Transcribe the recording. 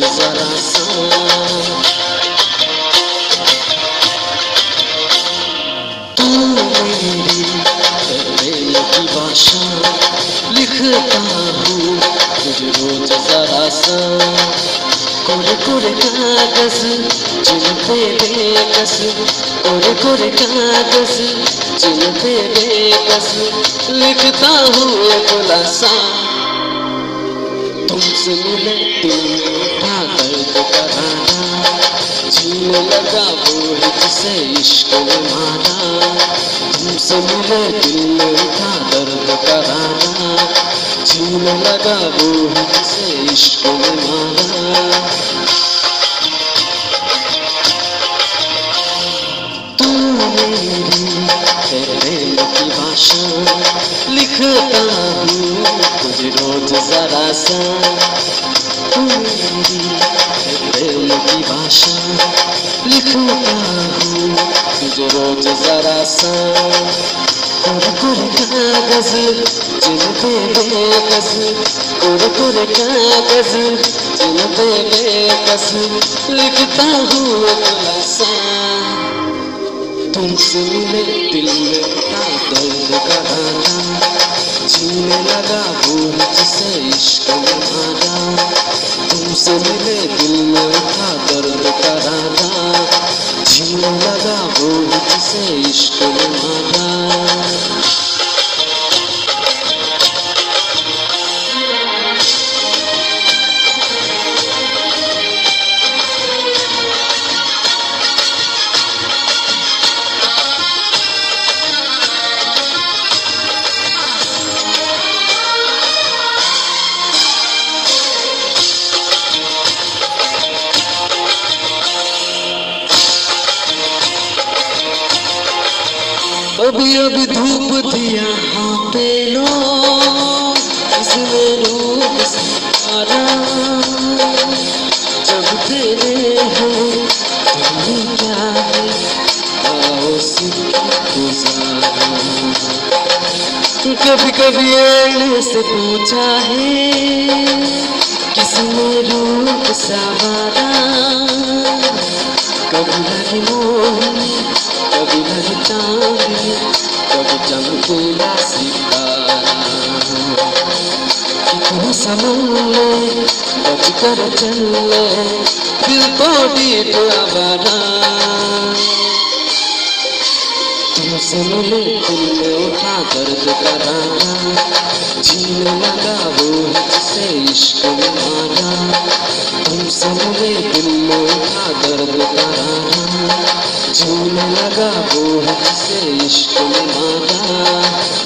जरा सा तू मेरी प्रेम की भाषा लिखता हूँ तुझे रोज जरा सा कोरे कोरे कागज जिन पे बेकस कोरे कोरे कागज जिन पे बेकस लिखता हूँ खुलासा तुमसे मिले दिल उठा दर्द करारा जीने लगा वो जिसे इश्क ने मारा तुमसे मिले दिल उठा दर्द करारा जीने लगा वो जिसे इश्क ने मारा तू मेरी प्रेम की भाषा लिखता हूँ तुझे रोज जरा सा तू मेरी प्रेम की भाषा लिखता हूँ तुझे रोज जरा सा कोरे कोरे कागज जिन पे बेकस कोरे कोरे कागज जिन पे बेकस लिखता हूँ खुलासा तुमसे मिले दिल में था दर्द करारा जीने लगा वो जिसे इश्क ने मारा तुमसे मिले दिल में था दर्द करारा जीने लगा वो जिसे इश्क ने मारा अभी अभी धूप दिया हाँ पे लो इसमें रूप सारा जब तेरे हैं तुम्हें क्या है आओ गुजारा कभी कभी एने से पूछा है किसने रूप सवारा कभी लगी मोहनी कभी लगी चांदी कभी चमकीला सितारा कितना संभल ले बच कर चल ले दिल तो डीप आवारा तुमसे मिले दिल में उठा दर्द करारा जीने लगा वो जिसे इश्क ने मारा तुमसे मिले दिल में उठा दर्द करारा जीने लगा वो जिसे इश्क ने मारा